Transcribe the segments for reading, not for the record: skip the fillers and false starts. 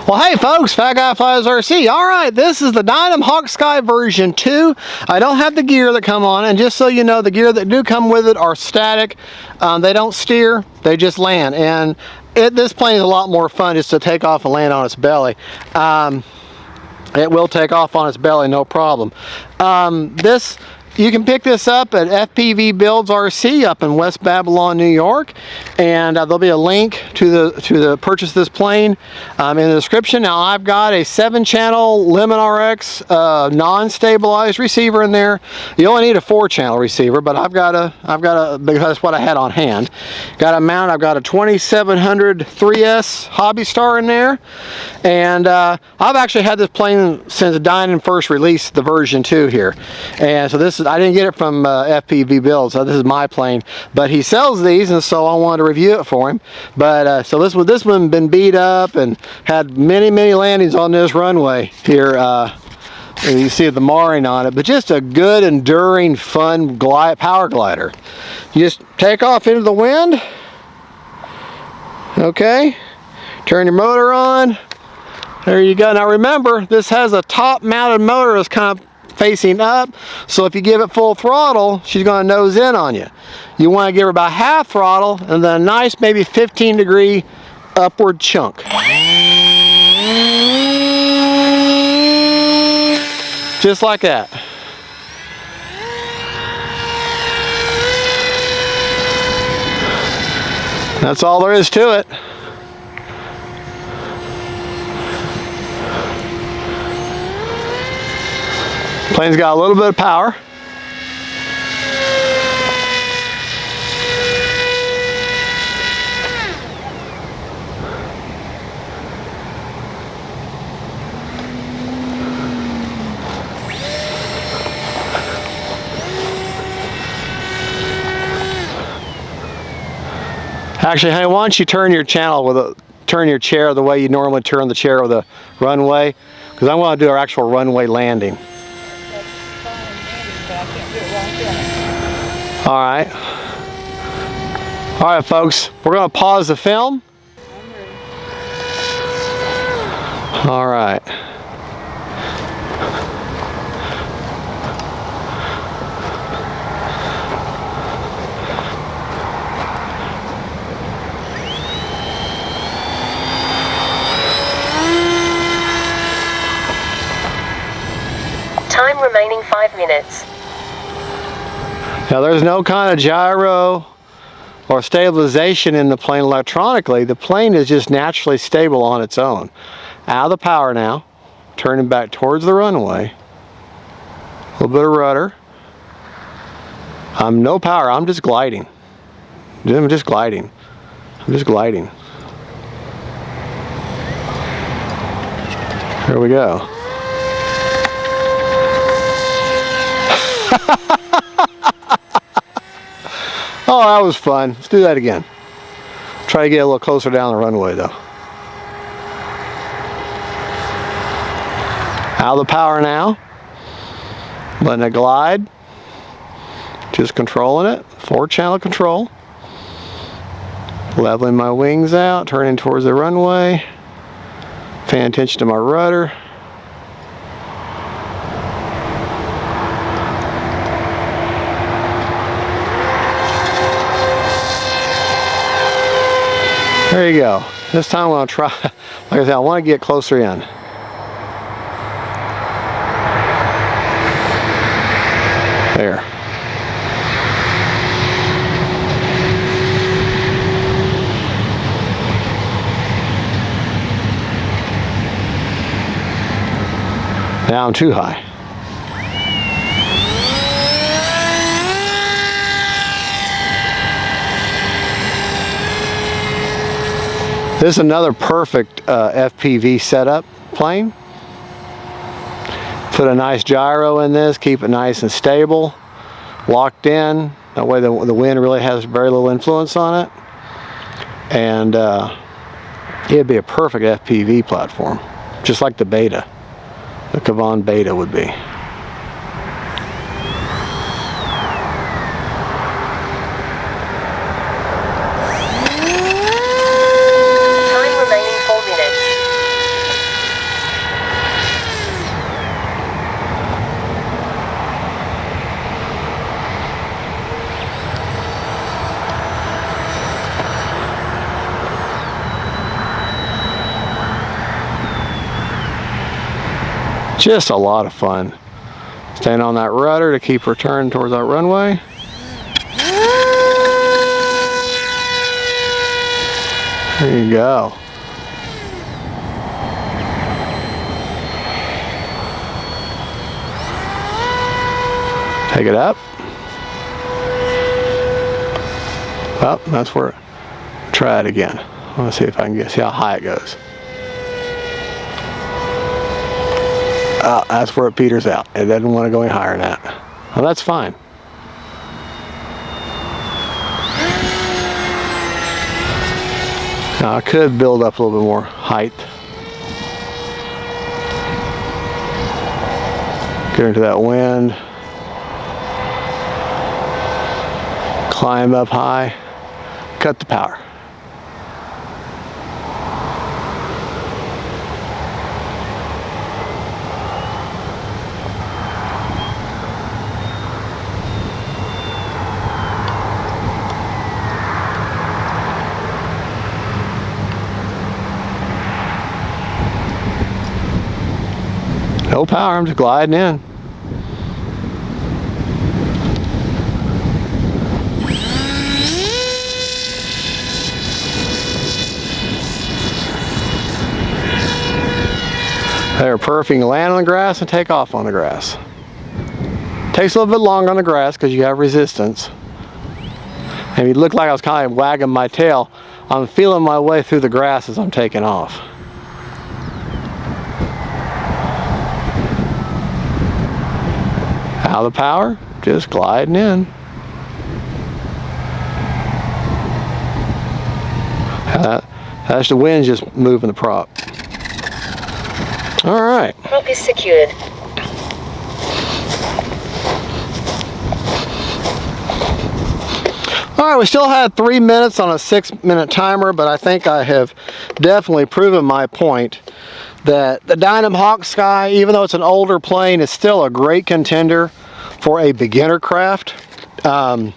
Well, hey folks, Fat Guy Flies RC. All right, this is the Dynam Hawksky version 2. I don't have the gear that come on, and just so you know, the gear that do come with it are static. They don't steer, they just land. And this plane is a lot more fun just to take off and land on its belly. It will take off on its belly, no problem. You can pick this up at FPV Builds RC up in West Babylon, New York, and there'll be a link to the purchase of this plane in the description. Now I've got a 7-channel Lemon RX non-stabilized receiver in there. You only need a 4-channel receiver, but I've got a because that's what I had on hand. Got a mount. I've got a 2700 3S Hobby Star in there, and I've actually had this plane since Dynam first released the version 2 here, and so this is. I didn't get it from FPV Builds, so this is my plane, but he sells these, and so I wanted to review it for him. But so this one been beat up and had many landings on this runway here. You see the marring on it, but just a good, enduring, fun power glider. You just take off into the wind. Okay, turn your motor on. There you go. Now remember, this has a top-mounted motor that's kind of facing up, so if you give it full throttle, she's going to nose in on you. You want to give her about half throttle and then a nice maybe 15-degree upward chunk. Just like that. That's all there is to it. Plane's got a little bit of power. Actually, honey, why don't you turn your turn your chair the way you normally turn the chair of the runway, because I want to do our actual runway landing. Alright, folks, we're going to pause the film. Alright. Time remaining 5 minutes. Now there's no kind of gyro or stabilization in the plane electronically. The plane is just naturally stable on its own. Out of the power now, turning back towards the runway. A little bit of rudder. No power, I'm just gliding. I'm just gliding. I'm just gliding. Here we go. Oh, that was fun. Let's do that again. Try to get a little closer down the runway though. Out of the power now. Letting it glide. Just controlling it. 4-channel control. Leveling my wings out. Turning towards the runway. Paying attention to my rudder. There you go. This time I'm going to try, like I said, I want to get closer in. There. Now I'm too high. This is another perfect FPV setup plane. Put a nice gyro in this, keep it nice and stable, locked in. That way the wind really has very little influence on it. And it'd be a perfect FPV platform, just like the Beta, the GAVIN Beta would be. Just a lot of fun. Staying on that rudder to keep her turned towards that runway. There you go. Take it up. Well, that's where. Try it again. Let's see if I can see how high it goes. That's where it peters out. It doesn't want to go any higher than that. Well, that's fine. Now I could build up a little bit more height. Get into that wind. Climb up high. Cut the power. No power, I'm just gliding in. They're perfect. Land on the grass and take off on the grass. Takes a little bit longer on the grass because you have resistance. And it looked like I was kind of wagging my tail. I'm feeling my way through the grass as I'm taking off. Out of the power, just gliding in. That's the wind just moving the prop. All right. Prop is secured. All right, we still had 3 minutes on a 6-minute timer, but I think I have definitely proven my point that the Dynam Hawksky, even though it's an older plane, is still a great contender for a beginner craft. If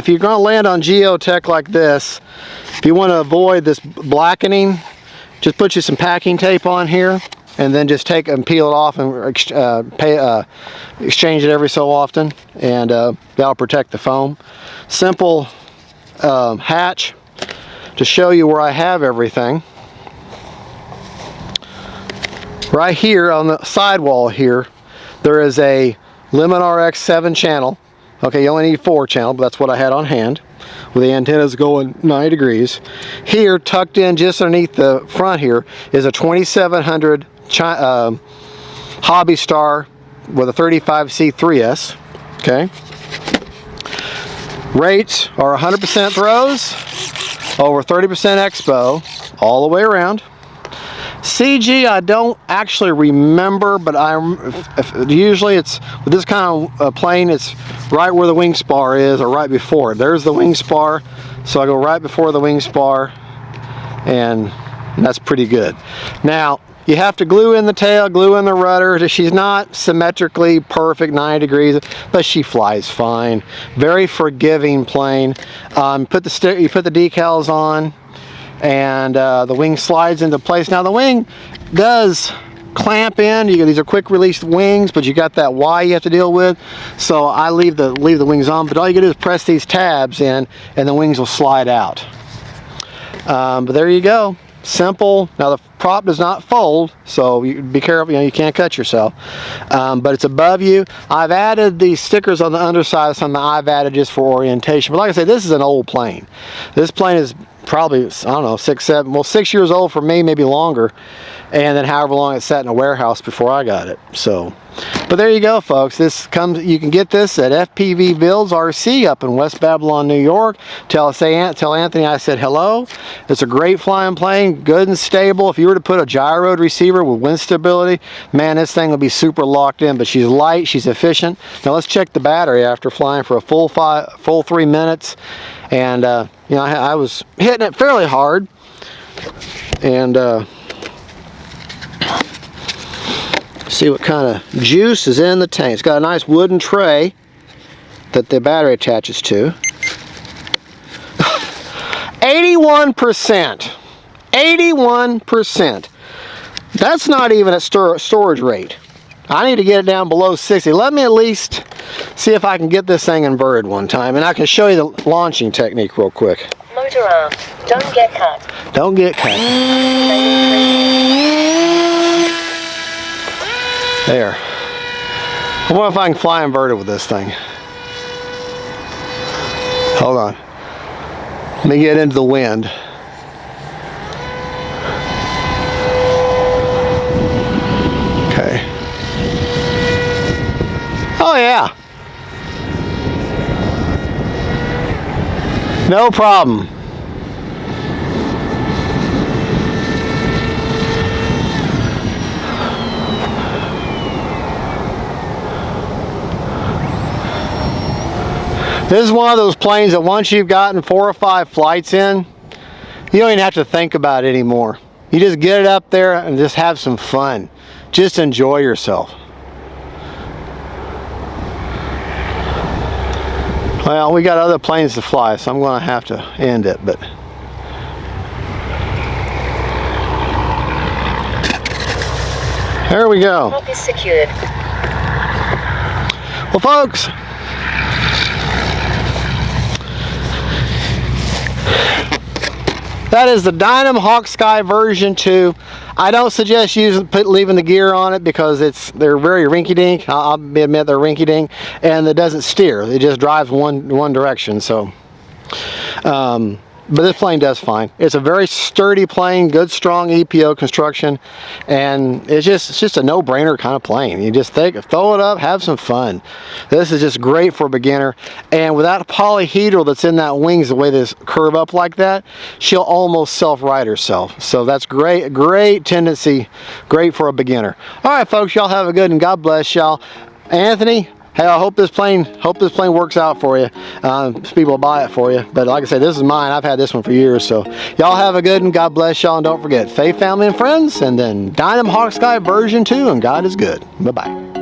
you're gonna land on geotech like this, if you want to avoid this blackening, just put you some packing tape on here, and then just take and peel it off and exchange it every so often, and that'll protect the foam. Simple hatch to show you where I have everything. Right here on the sidewall here, there is a Limit RX 7 channel. Okay, you only need 4 channel, but that's what I had on hand, with the antennas going 90 degrees. Here, tucked in just underneath the front here, is a 2700 Hobby Star with a 35C3S. Okay. Rates are 100% throws, over 30% expo, all the way around. CG, I don't actually remember, but usually it's, with this kind of plane, it's right where the wing spar is, or right before it. There's the wing spar, so I go right before the wing spar, and that's pretty good. Now, you have to glue in the tail, glue in the rudder. She's not symmetrically perfect 90 degrees, but she flies fine. Very forgiving plane. You put the decals on, and the wing slides into place. Now the wing does clamp in. These are quick release wings, but you got that Y you have to deal with. So I leave the wings on, but all you gotta do is press these tabs in, and the wings will slide out. But there you go. Simple. Now the prop does not fold, so be careful, you can't cut yourself. But it's above you. I've added these stickers on the underside, some I've added just for orientation. But like I said, this is an old plane. This plane is probably, I don't know, 6 years old for me, maybe longer, and then however long it sat in a warehouse before I got it. So, but there you go, folks. You can get this at FPV Builds RC up in West Babylon, New York. Tell Anthony I said hello. It's a great flying plane, good and stable. If you were to put a gyro receiver with wind stability, man, this thing will be super locked in. But she's light, she's efficient. Now let's check the battery after flying for a full 3 minutes. And you know, I was hitting it fairly hard, and see what kind of juice is in the tank. It's got a nice wooden tray that the battery attaches to. 81%. 81%. That's not even at storage rate. I need to get it down below 60. Let me at least see if I can get this thing inverted one time, and I can show you the launching technique real quick. Motor arm. Don't get cut. Don't get cut. There. I wonder if I can fly inverted with this thing. Hold on. Let me get into the wind. Okay. Oh yeah. No problem. This is one of those planes that once you've gotten 4 or 5 flights in, you don't even have to think about it anymore. You just get it up there and just have some fun. Just enjoy yourself. Well, we got other planes to fly, so I'm going to have to end it, but there we go. Prop is secured. Well, folks, that is the Dynam Hawksky version 2. I don't suggest leaving the gear on it because they're very rinky-dink. I'll admit they're rinky-dink, and it doesn't steer. It just drives one direction. So, but this plane does fine. It's a very sturdy plane, good strong EPO construction, and it's just a no-brainer kind of plane. You just throw it up, have some fun. This is just great for a beginner, and without a polyhedral that's in that wings the way this curve up like that, she'll almost self-right herself. So that's great tendency, great for a beginner. All right, folks, y'all have a good and God bless y'all. Anthony, hey, I hope this plane works out for you. People will buy it for you. But like I said, this is mine. I've had this one for years. So y'all have a good and God bless y'all. And don't forget, faith, family, and friends. And then Dynam Hawksky version 2, and God is good. Bye-bye.